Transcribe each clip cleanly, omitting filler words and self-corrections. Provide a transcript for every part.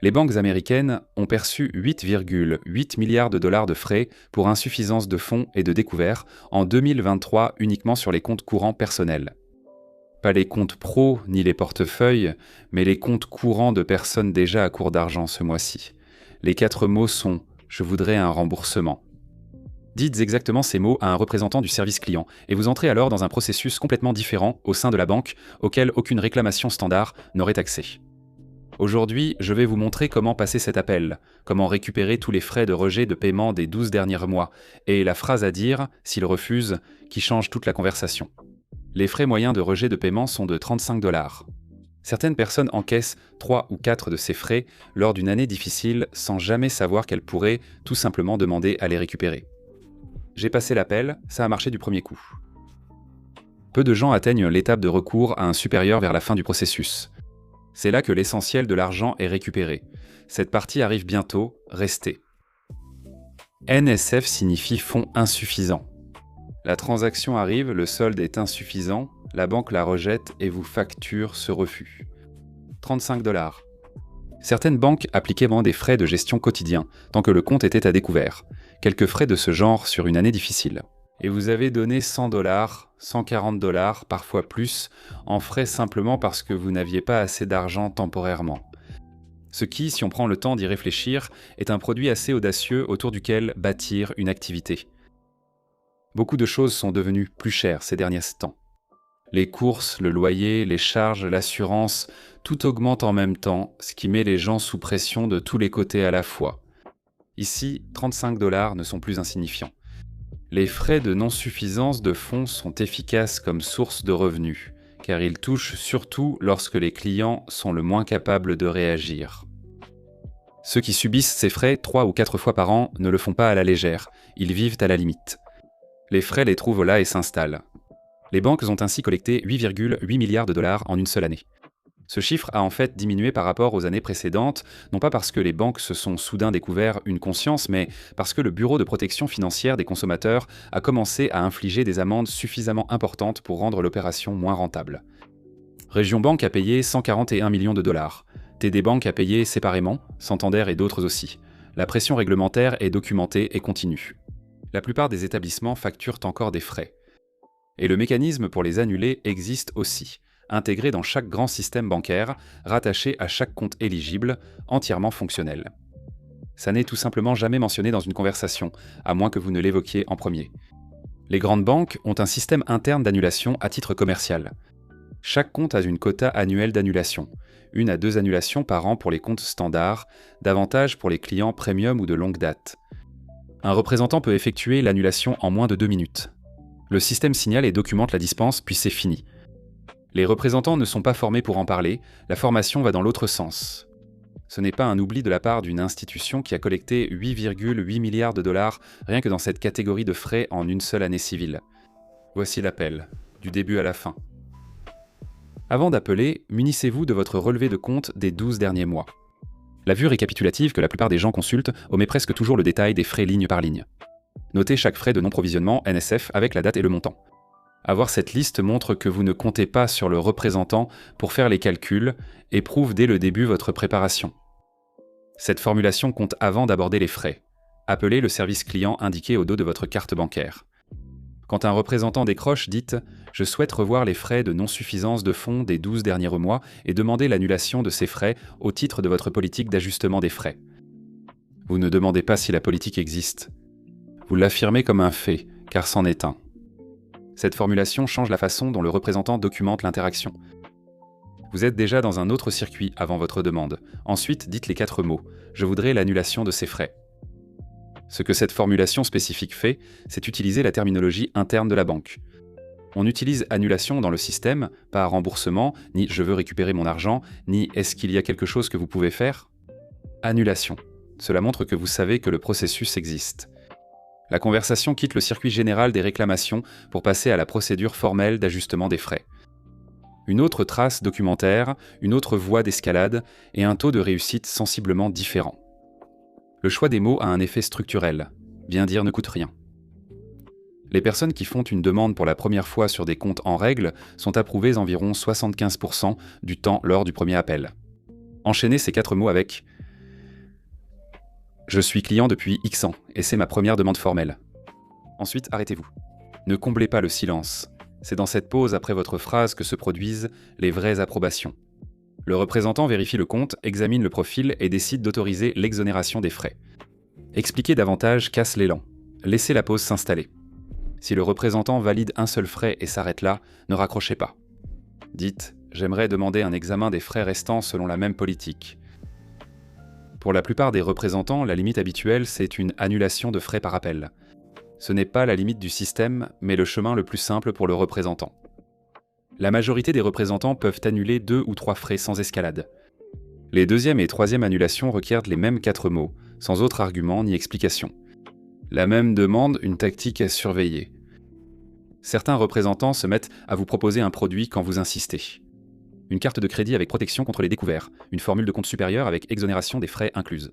Les banques américaines ont perçu 8,8 milliards de dollars de frais pour insuffisance de fonds et de découvert en 2023 uniquement sur les comptes courants personnels. Pas les comptes pro ni les portefeuilles, mais les comptes courants de personnes déjà à court d'argent ce mois-ci. Les 4 mots sont « Je voudrais un remboursement ». Dites exactement ces mots à un représentant du service client et vous entrez alors dans un processus complètement différent au sein de la banque auquel aucune réclamation standard n'aurait accès. Aujourd'hui, je vais vous montrer comment passer cet appel, comment récupérer tous les frais de rejet de paiement des 12 derniers mois, et la phrase à dire, s'il refuse, qui change toute la conversation. Les frais moyens de rejet de paiement sont de 35 $. Certaines personnes encaissent 3 ou 4 de ces frais lors d'une année difficile sans jamais savoir qu'elles pourraient tout simplement demander à les récupérer. J'ai passé l'appel, ça a marché du premier coup. Peu de gens atteignent l'étape de recours à un supérieur vers la fin du processus. C'est là que l'essentiel de l'argent est récupéré. Cette partie arrive bientôt, restez. NSF signifie fonds insuffisants. La transaction arrive, le solde est insuffisant, la banque la rejette et vous facture ce refus. 35 $. Certaines banques appliquaient vraiment des frais de gestion quotidiens, tant que le compte était à découvert. Quelques frais de ce genre sur une année difficile. Et vous avez donné 100 $, 140 $, parfois plus, en frais simplement parce que vous n'aviez pas assez d'argent temporairement. Ce qui, si on prend le temps d'y réfléchir, est un produit assez audacieux autour duquel bâtir une activité. Beaucoup de choses sont devenues plus chères ces derniers temps. Les courses, le loyer, les charges, l'assurance, tout augmente en même temps, ce qui met les gens sous pression de tous les côtés à la fois. Ici, 35 $ ne sont plus insignifiants. Les frais de non-suffisance de fonds sont efficaces comme source de revenus, car ils touchent surtout lorsque les clients sont le moins capables de réagir. Ceux qui subissent ces frais 3 ou 4 fois par an ne le font pas à la légère, ils vivent à la limite. Les frais les trouvent là et s'installent. Les banques ont ainsi collecté 8,8 milliards de dollars en une seule année. Ce chiffre a en fait diminué par rapport aux années précédentes, non pas parce que les banques se sont soudain découvert une conscience, mais parce que le Bureau de protection financière des consommateurs a commencé à infliger des amendes suffisamment importantes pour rendre l'opération moins rentable. Région Banque a payé 141 millions de dollars. TD Bank a payé séparément, Santander et d'autres aussi. La pression réglementaire est documentée et continue. La plupart des établissements facturent encore des frais. Et le mécanisme pour les annuler existe aussi, intégré dans chaque grand système bancaire, rattaché à chaque compte éligible, entièrement fonctionnel. Ça n'est tout simplement jamais mentionné dans une conversation, à moins que vous ne l'évoquiez en premier. Les grandes banques ont un système interne d'annulation à titre commercial. Chaque compte a une quota annuelle d'annulation, 1 à 2 annulations par an pour les comptes standards, davantage pour les clients premium ou de longue date. Un représentant peut effectuer l'annulation en moins de 2 minutes. Le système signale et documente la dispense, puis c'est fini. Les représentants ne sont pas formés pour en parler, la formation va dans l'autre sens. Ce n'est pas un oubli de la part d'une institution qui a collecté 8,8 milliards de dollars rien que dans cette catégorie de frais en une seule année civile. Voici l'appel, du début à la fin. Avant d'appeler, munissez-vous de votre relevé de compte des 12 derniers mois. La vue récapitulative que la plupart des gens consultent omet presque toujours le détail des frais ligne par ligne. Notez chaque frais de non-provisionnement NSF avec la date et le montant. Avoir cette liste montre que vous ne comptez pas sur le représentant pour faire les calculs et prouve dès le début votre préparation. Cette formulation compte avant d'aborder les frais. Appelez le service client indiqué au dos de votre carte bancaire. Quand un représentant décroche, dites « Je souhaite revoir les frais de non-suffisance de fonds des 12 derniers mois et demander l'annulation de ces frais au titre de votre politique d'ajustement des frais. » Vous ne demandez pas si la politique existe. Vous l'affirmez comme un fait, car c'en est un. Cette formulation change la façon dont le représentant documente l'interaction. Vous êtes déjà dans un autre circuit avant votre demande. Ensuite, dites les 4 mots. Je voudrais l'annulation de ces frais. Ce que cette formulation spécifique fait, c'est utiliser la terminologie interne de la banque. On utilise annulation dans le système, pas remboursement, ni je veux récupérer mon argent, ni est-ce qu'il y a quelque chose que vous pouvez faire ? Annulation. Cela montre que vous savez que le processus existe. La conversation quitte le circuit général des réclamations pour passer à la procédure formelle d'ajustement des frais. Une autre trace documentaire, une autre voie d'escalade et un taux de réussite sensiblement différent. Le choix des mots a un effet structurel. Bien dire ne coûte rien. Les personnes qui font une demande pour la première fois sur des comptes en règle sont approuvées environ 75% du temps lors du premier appel. Enchaînez ces 4 mots avec Je suis client depuis X ans et c'est ma première demande formelle. Ensuite, arrêtez-vous. Ne comblez pas le silence. C'est dans cette pause après votre phrase que se produisent les vraies approbations. Le représentant vérifie le compte, examine le profil et décide d'autoriser l'exonération des frais. Expliquer davantage casse l'élan. Laissez la pause s'installer. Si le représentant valide un seul frais et s'arrête là, ne raccrochez pas. Dites « J'aimerais demander un examen des frais restants selon la même politique ». Pour la plupart des représentants, la limite habituelle, c'est une annulation de frais par appel. Ce n'est pas la limite du système, mais le chemin le plus simple pour le représentant. La majorité des représentants peuvent annuler 2 ou 3 frais sans escalade. Les deuxième et troisième annulations requièrent les mêmes 4 mots, sans autre argument ni explication. La même demande, une tactique à surveiller. Certains représentants se mettent à vous proposer un produit quand vous insistez. Une carte de crédit avec protection contre les découverts, une formule de compte supérieure avec exonération des frais incluse.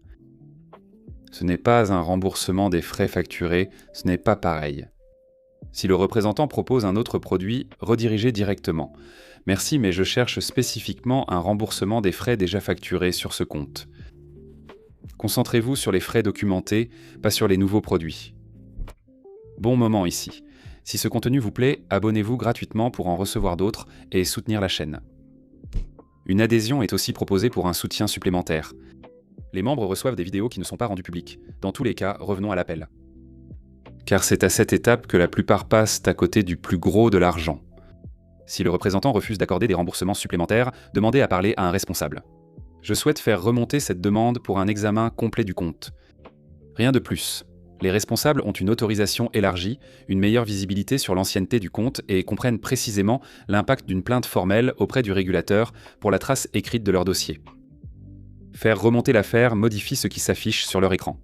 Ce n'est pas un remboursement des frais facturés, ce n'est pas pareil. Si le représentant propose un autre produit, redirigez directement. Merci, mais je cherche spécifiquement un remboursement des frais déjà facturés sur ce compte. Concentrez-vous sur les frais documentés, pas sur les nouveaux produits. Bon moment ici. Si ce contenu vous plaît, abonnez-vous gratuitement pour en recevoir d'autres et soutenir la chaîne. Une adhésion est aussi proposée pour un soutien supplémentaire. Les membres reçoivent des vidéos qui ne sont pas rendues publiques. Dans tous les cas, revenons à l'appel. Car c'est à cette étape que la plupart passent à côté du plus gros de l'argent. Si le représentant refuse d'accorder des remboursements supplémentaires, demandez à parler à un responsable. Je souhaite faire remonter cette demande pour un examen complet du compte. Rien de plus. Les responsables ont une autorisation élargie, une meilleure visibilité sur l'ancienneté du compte et comprennent précisément l'impact d'une plainte formelle auprès du régulateur pour la trace écrite de leur dossier. Faire remonter l'affaire modifie ce qui s'affiche sur leur écran.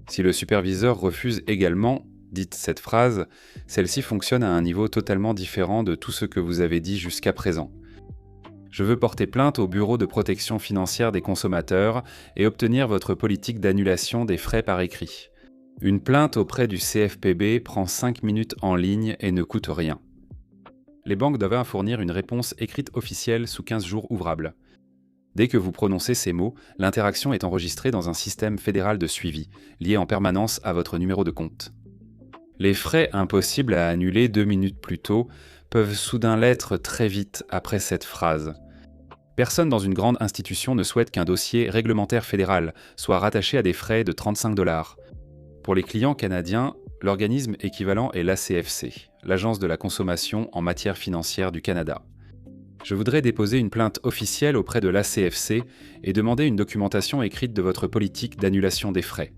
Si le superviseur refuse également, dites cette phrase, celle-ci fonctionne à un niveau totalement différent de tout ce que vous avez dit jusqu'à présent. Je veux porter plainte au Bureau de protection financière des consommateurs et obtenir votre politique d'annulation des frais par écrit. Une plainte auprès du CFPB prend 5 minutes en ligne et ne coûte rien. Les banques doivent fournir une réponse écrite officielle sous 15 jours ouvrables. Dès que vous prononcez ces mots, l'interaction est enregistrée dans un système fédéral de suivi, lié en permanence à votre numéro de compte. Les frais impossibles à annuler 2 minutes plus tôt peuvent soudain l'être très vite après cette phrase. Personne dans une grande institution ne souhaite qu'un dossier réglementaire fédéral soit rattaché à des frais de 35 $. Pour les clients canadiens, l'organisme équivalent est l'ACFC, l'Agence de la consommation en matière financière du Canada. Je voudrais déposer une plainte officielle auprès de l'ACFC et demander une documentation écrite de votre politique d'annulation des frais.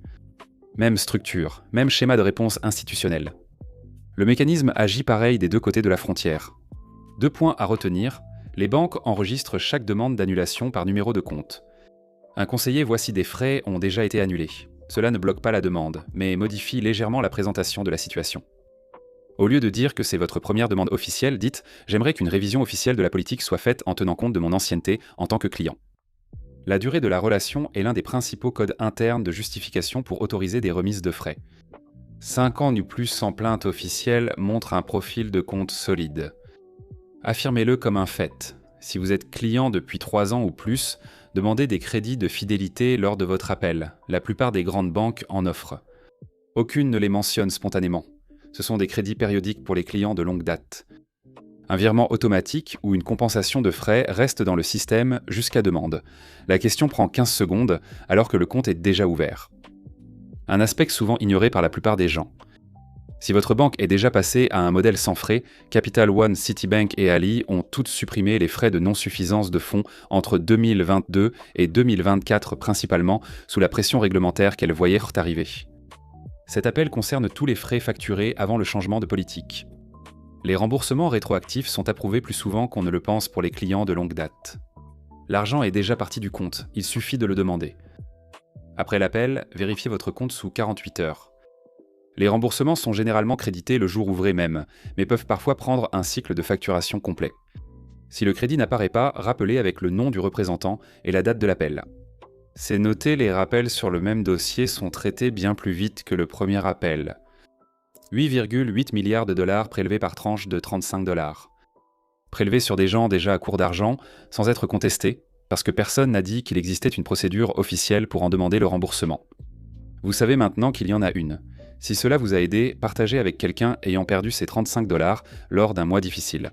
Même structure, même schéma de réponse institutionnel. Le mécanisme agit pareil des deux côtés de la frontière. 2 points à retenir, les banques enregistrent chaque demande d'annulation par numéro de compte. Un conseiller voit si des frais ont déjà été annulés. Cela ne bloque pas la demande, mais modifie légèrement la présentation de la situation. Au lieu de dire que c'est votre première demande officielle, dites « J'aimerais qu'une révision officielle de la politique soit faite en tenant compte de mon ancienneté en tant que client ». La durée de la relation est l'un des principaux codes internes de justification pour autoriser des remises de frais. 5 ans ou plus sans plainte officielle montre un profil de compte solide. Affirmez-le comme un fait. Si vous êtes client depuis 3 ans ou plus, demandez des crédits de fidélité lors de votre appel. La plupart des grandes banques en offrent. Aucune ne les mentionne spontanément. Ce sont des crédits périodiques pour les clients de longue date. Un virement automatique ou une compensation de frais reste dans le système jusqu'à demande. La question prend 15 secondes alors que le compte est déjà ouvert. Un aspect souvent ignoré par la plupart des gens. Si votre banque est déjà passée à un modèle sans frais, Capital One, Citibank et Ali ont toutes supprimé les frais de non-suffisance de fonds entre 2022 et 2024 principalement sous la pression réglementaire qu'elles voyaient arriver. Cet appel concerne tous les frais facturés avant le changement de politique. Les remboursements rétroactifs sont approuvés plus souvent qu'on ne le pense pour les clients de longue date. L'argent est déjà parti du compte, il suffit de le demander. Après l'appel, vérifiez votre compte sous 48 heures. Les remboursements sont généralement crédités le jour ouvré même, mais peuvent parfois prendre un cycle de facturation complet. Si le crédit n'apparaît pas, rappelez avec le nom du représentant et la date de l'appel. C'est noté, les rappels sur le même dossier sont traités bien plus vite que le premier appel. 8,8 milliards de dollars prélevés par tranche de 35 $. Prélevés sur des gens déjà à court d'argent, sans être contestés, parce que personne n'a dit qu'il existait une procédure officielle pour en demander le remboursement. Vous savez maintenant qu'il y en a une. Si cela vous a aidé, partagez avec quelqu'un ayant perdu ses 35 $ lors d'un mois difficile.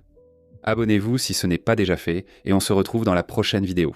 Abonnez-vous si ce n'est pas déjà fait et on se retrouve dans la prochaine vidéo.